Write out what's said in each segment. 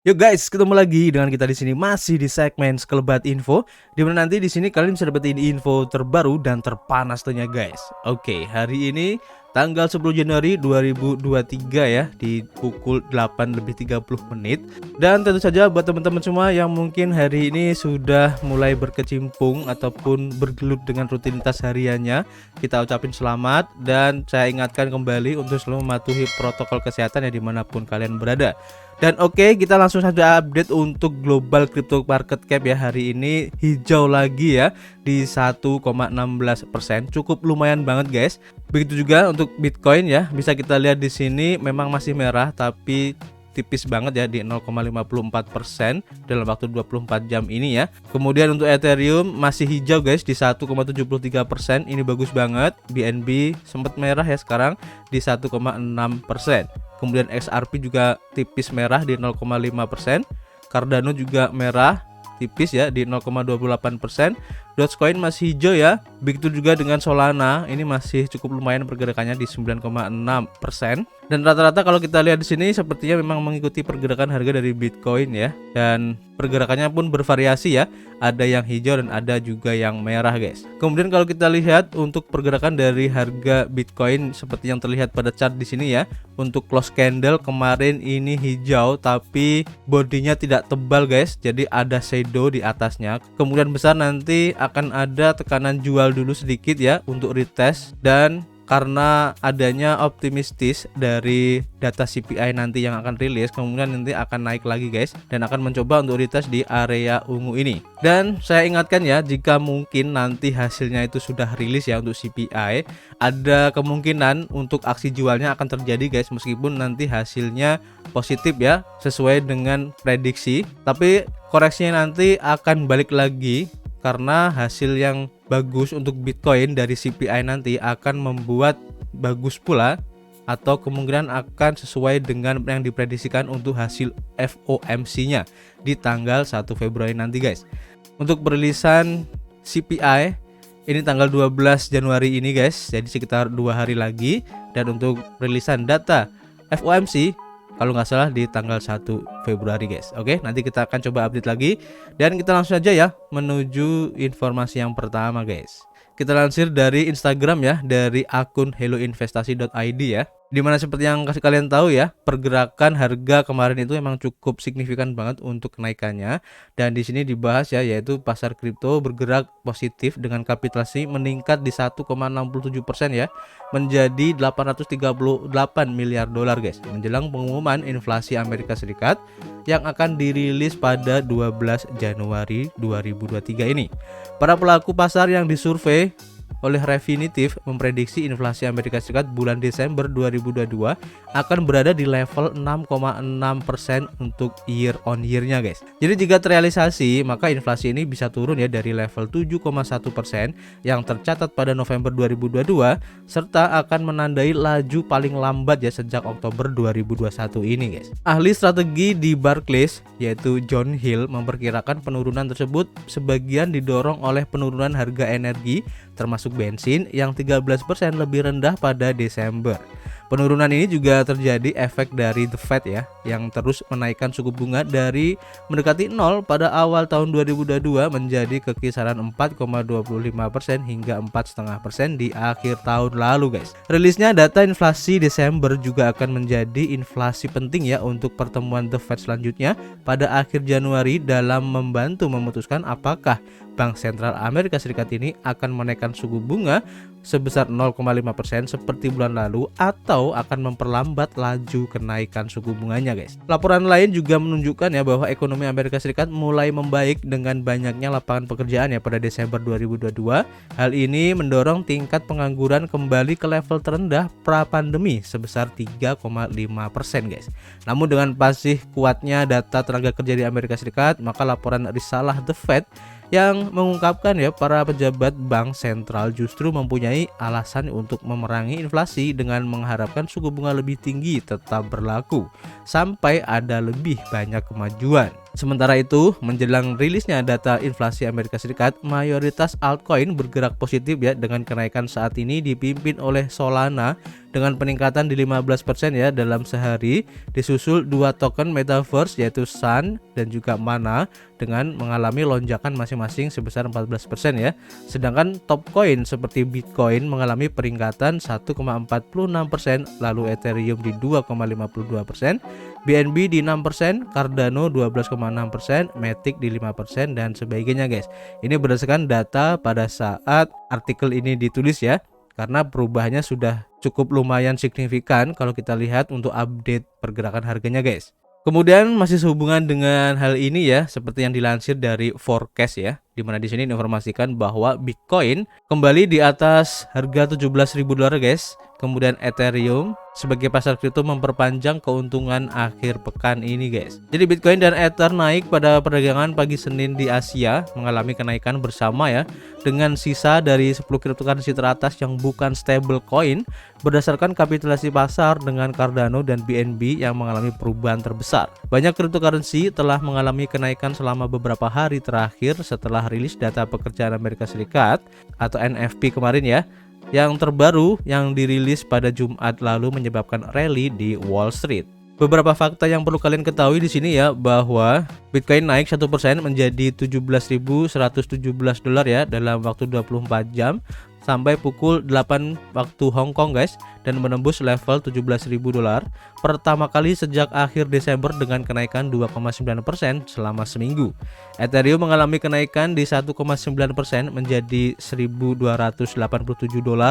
Yuk guys, ketemu lagi dengan kita di sini masih di segmen Sekelebat Info, di mana nanti di sini kalian bisa dapetin info terbaru dan terpanas tentunya guys. Oke, hari ini tanggal 10 Januari 2023 ya, di pukul 8:30. Dan tentu saja buat teman-teman semua yang mungkin hari ini sudah mulai berkecimpung ataupun bergelut dengan rutinitas hariannya, kita ucapin selamat dan saya ingatkan kembali untuk selalu mematuhi protokol kesehatan ya dimanapun kalian berada. Dan oke, kita langsung saja update untuk global crypto market cap ya. Hari ini hijau lagi ya di 1,16%. Cukup lumayan banget guys. Begitu juga untuk Bitcoin ya. Bisa kita lihat di sini memang masih merah tapi tipis banget ya di 0,54% dalam waktu 24 jam ini ya. Kemudian untuk Ethereum masih hijau guys di 1,73%. Ini bagus banget. BNB sempat merah ya sekarang di 1,6%. Kemudian XRP juga tipis merah di 0,5%. Cardano juga merah tipis ya di 0,28%. Dogecoin masih hijau ya. Begitu juga dengan Solana, ini masih cukup lumayan pergerakannya di 9,6%. Dan rata-rata kalau kita lihat di sini sepertinya memang mengikuti pergerakan harga dari Bitcoin ya. Dan pergerakannya pun bervariasi ya. Ada yang hijau dan ada juga yang merah guys. Kemudian kalau kita lihat untuk pergerakan dari harga Bitcoin seperti yang terlihat pada chart di sini ya. Untuk close candle kemarin ini hijau tapi bodinya tidak tebal guys. Jadi ada shadow di atasnya. Kemungkinan besar nanti akan ada tekanan jual dulu sedikit ya untuk retest, dan karena adanya optimistis dari data CPI nanti yang akan rilis, kemudian nanti akan naik lagi guys dan akan mencoba untuk retest di area ungu ini. Dan saya ingatkan ya, jika mungkin nanti hasilnya itu sudah rilis ya untuk CPI, ada kemungkinan untuk aksi jualnya akan terjadi guys, meskipun nanti hasilnya positif ya sesuai dengan prediksi, tapi koreksinya nanti akan balik lagi karena hasil yang bagus untuk Bitcoin dari CPI nanti akan membuat bagus pula atau kemungkinan akan sesuai dengan yang diprediksikan untuk hasil FOMC-nya di tanggal 1 Februari nanti guys. Untuk perilisan CPI ini tanggal 12 Januari ini guys, jadi sekitar 2 hari lagi. Dan untuk perilisan data FOMC kalau nggak salah di tanggal 1 Februari guys. Oke, nanti kita akan coba update lagi. Dan kita langsung aja ya menuju informasi yang pertama guys. Kita lansir dari Instagram ya, dari akun helloinvestasi.id ya. Dimana seperti yang kalian tahu ya, pergerakan harga kemarin itu memang cukup signifikan banget untuk kenaikannya. Dan di sini dibahas ya, yaitu pasar kripto bergerak positif dengan kapitalisasi meningkat di 1,67% ya, menjadi 838 miliar dolar guys, menjelang pengumuman inflasi Amerika Serikat yang akan dirilis pada 12 Januari 2023 ini. Para pelaku pasar yang disurvei oleh Refinitiv memprediksi inflasi Amerika Serikat bulan Desember 2022 akan berada di level 6,6% untuk year on year-nya guys. Jadi jika terrealisasi, maka inflasi ini bisa turun ya dari level 7,1% yang tercatat pada November 2022 serta akan menandai laju paling lambat ya sejak Oktober 2021 ini guys. Ahli strategi di Barclays yaitu John Hill memperkirakan penurunan tersebut sebagian didorong oleh penurunan harga energi termasuk bensin yang 13% lebih rendah pada Desember. Penurunan ini juga terjadi efek dari The Fed ya, yang terus menaikkan suku bunga dari mendekati 0 pada awal tahun 2022 menjadi ke kisaran 4,25% hingga 4,5% di akhir tahun lalu guys. Rilisnya data inflasi Desember juga akan menjadi inflasi penting ya untuk pertemuan The Fed selanjutnya pada akhir Januari dalam membantu memutuskan apakah Bank Sentral Amerika Serikat ini akan menaikkan suku bunga sebesar 0,5% seperti bulan lalu atau akan memperlambat laju kenaikan suku bunganya guys. Laporan lain juga menunjukkan ya bahwa ekonomi Amerika Serikat mulai membaik dengan banyaknya lapangan pekerjaan ya pada Desember 2022. Hal ini mendorong tingkat pengangguran kembali ke level terendah pra-pandemi sebesar 3,5% guys. Namun dengan masih kuatnya data tenaga kerja di Amerika Serikat, maka laporan risalah The Fed yang mengungkapkan ya para pejabat bank sentral justru mempunyai alasan untuk memerangi inflasi dengan mengharapkan suku bunga lebih tinggi tetap berlaku sampai ada lebih banyak kemajuan. Sementara itu, menjelang rilisnya data inflasi Amerika Serikat, mayoritas altcoin bergerak positif ya dengan kenaikan saat ini dipimpin oleh Solana dengan peningkatan di 15% ya dalam sehari, disusul dua token metaverse yaitu Sun dan juga Mana dengan mengalami lonjakan masing-masing sebesar 14% ya. Sedangkan top coin seperti Bitcoin mengalami peningkatan 1,46%, lalu Ethereum di 2,52%, BNB di 6%, Cardano 12,6%, Matic di 5% dan sebagainya guys. Ini berdasarkan data pada saat artikel ini ditulis ya, karena perubahannya sudah cukup lumayan signifikan kalau kita lihat untuk update pergerakan harganya guys. Kemudian masih sehubungan dengan hal ini ya, seperti yang dilansir dari Forecast ya, di mana di sini informasikan bahwa Bitcoin kembali di atas harga $17.000 guys. Kemudian Ethereum sebagai pasar kripto memperpanjang keuntungan akhir pekan ini guys. Jadi Bitcoin dan Ether naik pada perdagangan pagi Senin di Asia, mengalami kenaikan bersama ya, dengan sisa dari 10 cryptocurrency teratas yang bukan stable coin berdasarkan kapitalisasi pasar, dengan Cardano dan BNB yang mengalami perubahan terbesar. Banyak cryptocurrency telah mengalami kenaikan selama beberapa hari terakhir setelah rilis data pekerjaan Amerika Serikat atau NFP kemarin ya, yang terbaru yang dirilis pada Jumat lalu menyebabkan rally di Wall Street. Beberapa fakta yang perlu kalian ketahui di sini ya, bahwa Bitcoin naik 1% menjadi $17.117 ya dalam waktu 24 jam sampai pukul 8 waktu Hong Kong guys, dan menembus level $17.000 pertama kali sejak akhir Desember dengan kenaikan 2,9% selama seminggu. Ethereum mengalami kenaikan di 1,9% menjadi $1.287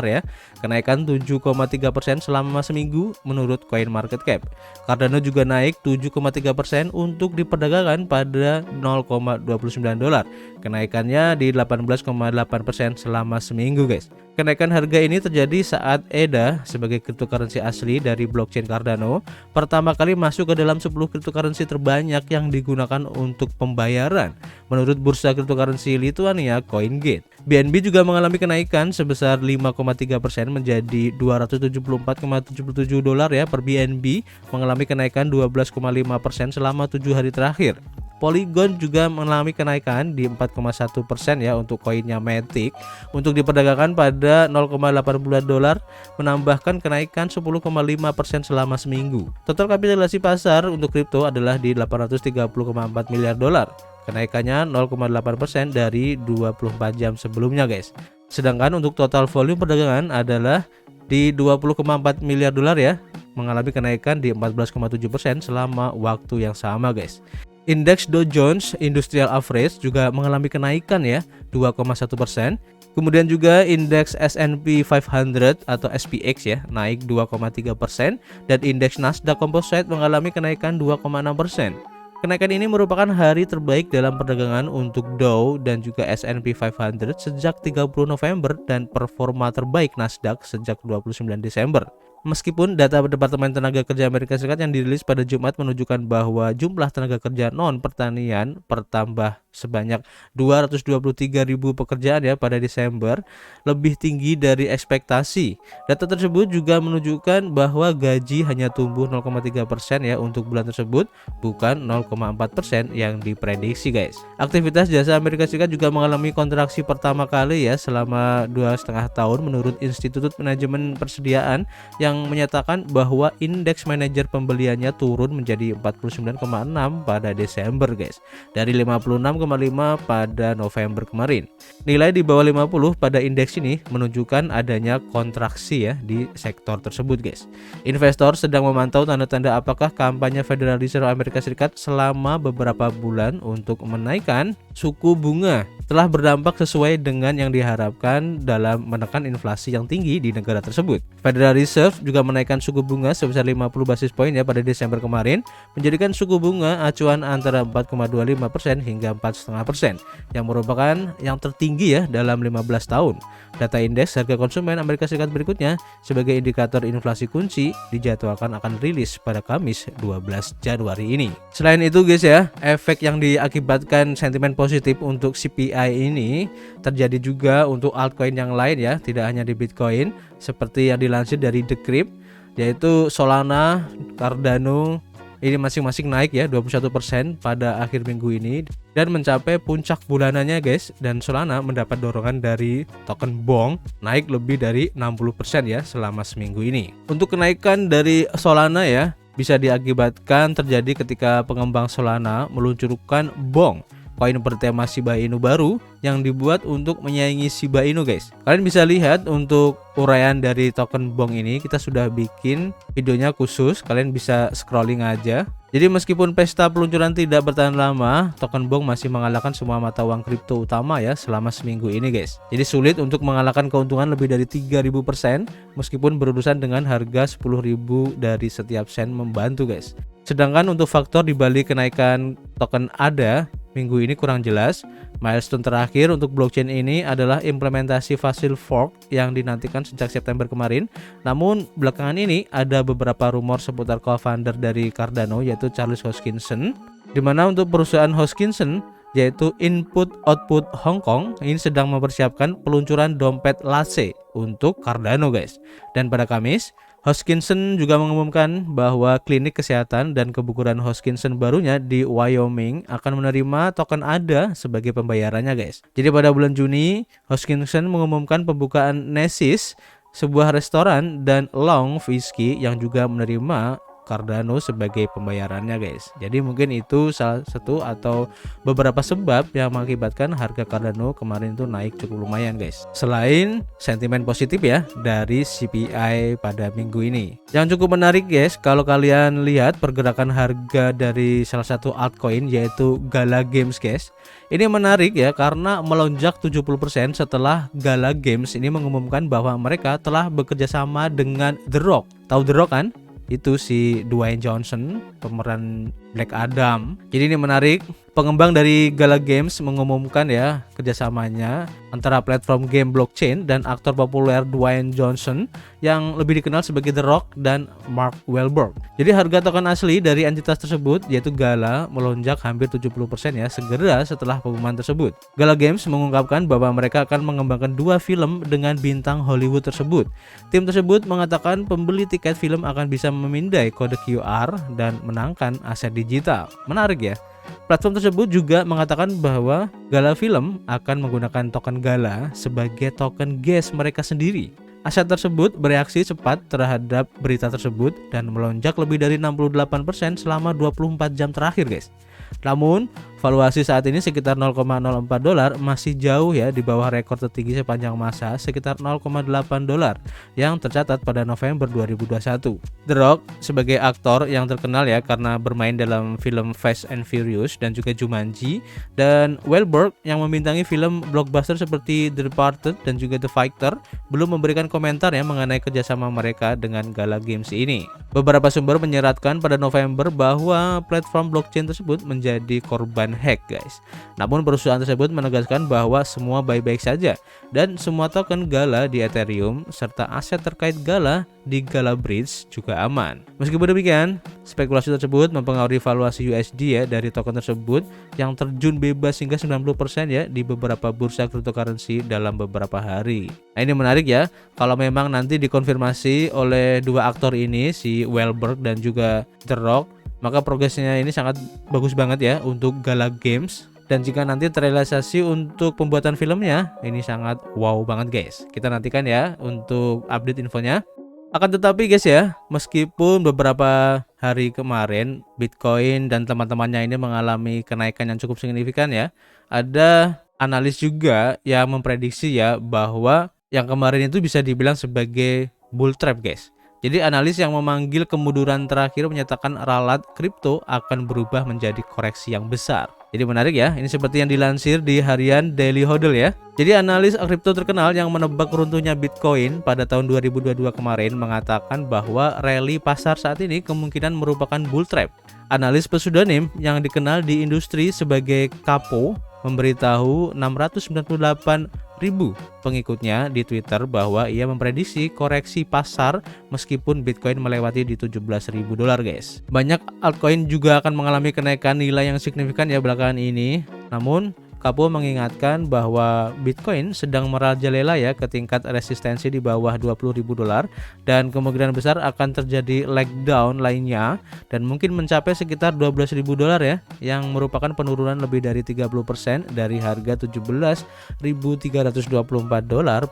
ya, kenaikan 7,3% selama seminggu menurut CoinMarketCap. Cardano juga naik 7,3% untuk diperdagangkan pada $0,29, kenaikannya di 18,8% selama seminggu guys. Kenaikan harga ini terjadi saat EDA sebagai cryptocurrency asli dari blockchain Cardano pertama kali masuk ke dalam 10 cryptocurrency terbanyak yang digunakan untuk pembayaran menurut bursa cryptocurrency Lituania CoinGate. BNB juga mengalami kenaikan sebesar 5,3% menjadi $274,77 ya per BNB, mengalami kenaikan 12,5% selama 7 hari terakhir. Polygon juga mengalami kenaikan di 4,1% ya untuk koinnya Matic untuk diperdagangkan pada $0,8 menambahkan kenaikan 10,5% selama seminggu. Total kapitalisasi pasar untuk kripto adalah di $830,4 miliar, kenaikannya 0,8% dari 24 jam sebelumnya guys. Sedangkan untuk total volume perdagangan adalah di $20,4 miliar ya, mengalami kenaikan di 14,7% selama waktu yang sama guys. Indeks Dow Jones Industrial Average juga mengalami kenaikan ya 2,1%. Kemudian juga indeks S&P 500 atau SPX ya naik 2,3% dan indeks Nasdaq Composite mengalami kenaikan 2,6%. Kenaikan ini merupakan hari terbaik dalam perdagangan untuk Dow dan juga S&P 500 sejak 30 November dan performa terbaik Nasdaq sejak 29 Desember. Meskipun data Departemen Tenaga Kerja Amerika Serikat yang dirilis pada Jumat menunjukkan bahwa jumlah tenaga kerja non-pertanian bertambah sebanyak 223.000 pekerjaan ya pada Desember, lebih tinggi dari ekspektasi. Data tersebut juga menunjukkan bahwa gaji hanya tumbuh 0,3% ya untuk bulan tersebut, bukan 0,4% yang diprediksi guys. Aktivitas jasa Amerika Serikat juga mengalami kontraksi pertama kali ya selama 2,5 tahun menurut Institut Manajemen Persediaan yang menyatakan bahwa indeks manajer pembeliannya turun menjadi 49,6 pada Desember guys, dari 56,5 pada November kemarin. Nilai di bawah 50 pada indeks ini menunjukkan adanya kontraksi ya di sektor tersebut guys. Investor sedang memantau tanda-tanda apakah kampanye Federal Reserve Amerika Serikat selama beberapa bulan untuk menaikkan suku bunga telah berdampak sesuai dengan yang diharapkan dalam menekan inflasi yang tinggi di negara tersebut. Federal Reserve juga menaikkan suku bunga sebesar 50 basis poin ya pada Desember kemarin, menjadikan suku bunga acuan antara 4,25% hingga 4,5%, yang merupakan yang tertinggi ya dalam 15 tahun. Data indeks harga konsumen Amerika Serikat berikutnya sebagai indikator inflasi kunci dijadwalkan akan rilis pada Kamis 12 Januari ini. Selain itu guys ya, efek yang diakibatkan sentimen positif untuk CPI ini terjadi juga untuk altcoin yang lain ya, tidak hanya di Bitcoin, seperti yang dilansir dari Decrypt, yaitu Solana, Cardano ini masing-masing naik ya 21% pada akhir minggu ini. dan mencapai puncak bulanannya guys, dan Solana mendapat dorongan dari token BONG naik lebih dari 60% ya selama seminggu ini. Untuk kenaikan dari Solana ya bisa diakibatkan terjadi ketika pengembang Solana meluncurkan BONG, koin bertema Shiba Inu baru yang dibuat untuk menyaingi Shiba Inu guys. Kalian bisa lihat untuk uraian dari token BONG ini kita sudah bikin videonya khusus, kalian bisa scrolling aja. Jadi meskipun pesta peluncuran tidak bertahan lama, token BONG masih mengalahkan semua mata uang kripto utama ya selama seminggu ini guys. Jadi sulit untuk mengalahkan keuntungan lebih dari 3000% meskipun berurusan dengan harga 10.000 dari setiap sen membantu guys. Sedangkan untuk faktor dibalik kenaikan token ADA minggu ini kurang jelas. Milestone terakhir untuk blockchain ini adalah implementasi Fossil Fork yang dinantikan sejak September kemarin. Namun belakangan ini ada beberapa rumor seputar co-founder dari Cardano yaitu Charles Hoskinson, di mana untuk perusahaan Hoskinson yaitu Input Output Hong Kong ini sedang mempersiapkan peluncuran dompet Lace untuk Cardano guys. Dan pada Kamis Hoskinson juga mengumumkan bahwa klinik kesehatan dan kebukuran Hoskinson barunya di Wyoming akan menerima token ADA sebagai pembayarannya guys. Jadi pada bulan Juni, Hoskinson mengumumkan pembukaan Nesis, sebuah restoran dan Long Whiskey yang juga menerima Cardano sebagai pembayarannya guys. Jadi mungkin itu salah satu atau beberapa sebab yang mengakibatkan harga Cardano kemarin itu naik cukup lumayan guys. Selain sentimen positif ya dari CPI pada minggu ini. Yang cukup menarik guys, kalau kalian lihat pergerakan harga dari salah satu altcoin yaitu Gala Games guys. Ini menarik ya karena melonjak 70% setelah Gala Games ini mengumumkan bahwa mereka telah bekerja sama dengan The Rock. Tahu The Rock kan? Itu si Dwayne Johnson, pemeran Black Adam. Jadi ini menarik, pengembang dari Gala Games mengumumkan ya kerjasamanya antara platform game blockchain dan aktor populer Dwayne Johnson yang lebih dikenal sebagai The Rock dan Mark Wahlberg. Jadi harga token asli dari entitas tersebut yaitu Gala melonjak hampir 70% ya segera setelah pengumuman tersebut. Gala Games mengungkapkan bahwa mereka akan mengembangkan 2 film dengan bintang Hollywood tersebut. Tim tersebut mengatakan pembeli tiket film akan bisa memindai kode QR dan menangkan aset digital. Menarik ya. Platform tersebut juga mengatakan bahwa Gala Film akan menggunakan token Gala sebagai token gas mereka sendiri. Aset tersebut bereaksi cepat terhadap berita tersebut dan melonjak lebih dari 68% selama 24 jam terakhir guys. Namun valuasi saat ini sekitar $0,04 masih jauh ya di bawah rekor tertinggi sepanjang masa sekitar $0,8 yang tercatat pada November 2021. The Rock sebagai aktor yang terkenal ya karena bermain dalam film Fast and Furious dan juga Jumanji, dan Wahlberg yang membintangi film blockbuster seperti The Departed dan juga The Fighter belum memberikan komentar ya mengenai kerjasama mereka dengan Gala Games ini. Beberapa sumber menyeratkan pada November bahwa platform blockchain tersebut menjadi korban hack guys. Namun perusahaan tersebut menegaskan bahwa semua baik-baik saja dan semua token Gala di Ethereum serta aset terkait Gala di Gala Bridge juga aman. Meskipun demikian, spekulasi tersebut mempengaruhi valuasi USD ya dari token tersebut yang terjun bebas hingga 90% ya di beberapa bursa cryptocurrency dalam beberapa hari. Nah ini menarik ya, kalau memang nanti dikonfirmasi oleh dua aktor ini si Wahlberg dan juga The Rock, maka progresnya ini sangat bagus banget ya untuk Gala Games. Dan jika nanti terrealisasi untuk pembuatan filmnya, ini sangat wow banget guys. Kita nantikan ya untuk update infonya. Akan tetapi guys ya, meskipun beberapa hari kemarin Bitcoin dan teman-temannya ini mengalami kenaikan yang cukup signifikan ya, ada analis juga yang memprediksi ya bahwa yang kemarin itu bisa dibilang sebagai bull trap guys. Jadi analis yang memanggil kemunduran terakhir menyatakan ralat kripto akan berubah menjadi koreksi yang besar. Jadi menarik ya, ini seperti yang dilansir di harian Daily Hodl ya. Jadi analis kripto terkenal yang menebak runtuhnya Bitcoin pada tahun 2022 kemarin mengatakan bahwa rally pasar saat ini kemungkinan merupakan bull trap. Analis pseudonym yang dikenal di industri sebagai Capo memberitahu 698.000 pengikutnya di Twitter bahwa ia memprediksi koreksi pasar meskipun Bitcoin melewati di $17.000 guys. Banyak altcoin juga akan mengalami kenaikan nilai yang signifikan ya belakangan ini. Namun Capo mengingatkan bahwa Bitcoin sedang merajalela ya ke tingkat resistensi di bawah $20.000 dan kemungkinan besar akan terjadi leg down lainnya dan mungkin mencapai sekitar $12.000 ya, yang merupakan penurunan lebih dari 30% dari harga $17.324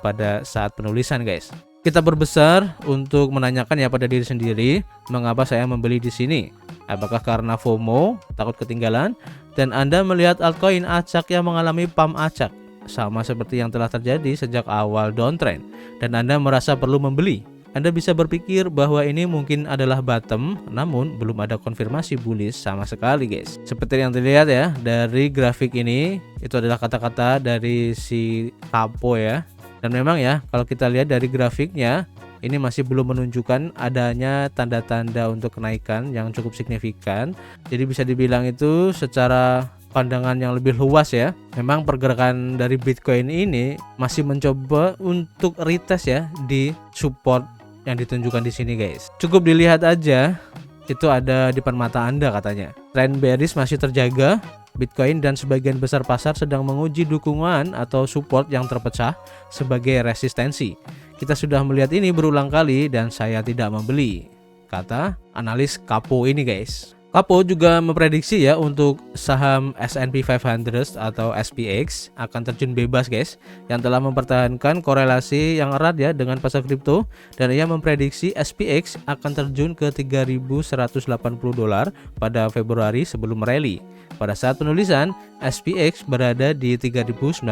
pada saat penulisan, guys. Kita berbesar untuk menanyakan ya pada diri sendiri, mengapa saya membeli di sini? Apakah karena FOMO, takut ketinggalan, dan Anda melihat altcoin acak yang mengalami pump acak, sama seperti yang telah terjadi sejak awal downtrend, dan Anda merasa perlu membeli? Anda bisa berpikir bahwa ini mungkin adalah bottom, namun belum ada konfirmasi bullish sama sekali, guys. Seperti yang terlihat ya dari grafik ini, itu adalah kata-kata dari si Capo ya. Dan memang ya, kalau kita lihat dari grafiknya, ini masih belum menunjukkan adanya tanda-tanda untuk kenaikan yang cukup signifikan. Jadi bisa dibilang itu secara pandangan yang lebih luas ya. Memang pergerakan dari Bitcoin ini masih mencoba untuk retest ya di support yang ditunjukkan di sini, guys. Cukup dilihat aja, itu ada di depan mata Anda katanya. Trend bearish masih terjaga. Bitcoin dan sebagian besar pasar sedang menguji dukungan atau support yang terpecah sebagai resistensi. Kita sudah melihat ini berulang kali dan saya tidak membeli, kata analis Capo ini, guys. Capo juga memprediksi ya untuk saham S&P 500 atau SPX akan terjun bebas, guys, yang telah mempertahankan korelasi yang erat ya dengan pasar kripto, dan ia memprediksi SPX akan terjun ke $3.180 pada Februari sebelum rally. Pada saat penulisan, SPX berada di 3.940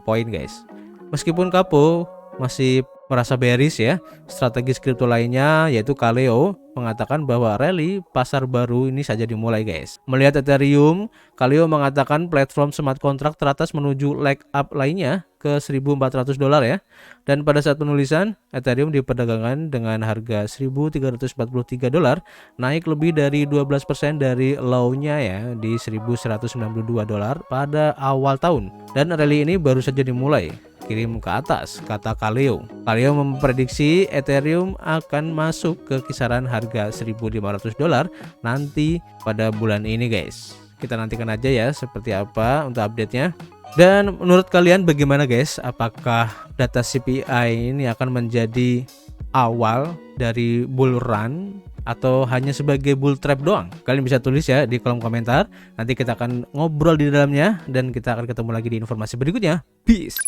poin, guys. Meskipun Capo masih merasa bearish ya, strategi kripto lainnya yaitu Kaleo mengatakan bahwa rally pasar baru ini saja dimulai, guys. Melihat Ethereum, Kaleo mengatakan platform smart contract teratas menuju leg up lainnya ke $1.400 ya. Dan pada saat penulisan, Ethereum diperdagangkan dengan harga $1.343, naik lebih dari 12% dari low-nya ya di $1.192 pada awal tahun. Dan rally ini baru saja dimulai, kirim ke atas, kata Kaleo. Kaleo memprediksi Ethereum akan masuk ke kisaran harga $1.500 nanti pada bulan ini, guys. Kita nantikan aja ya seperti apa untuk update-nya. Dan menurut kalian bagaimana, guys? Apakah data CPI ini akan menjadi awal dari bull run atau hanya sebagai bull trap doang? Kalian bisa tulis ya di kolom komentar. Nanti kita akan ngobrol di dalamnya dan kita akan ketemu lagi di informasi berikutnya. Peace.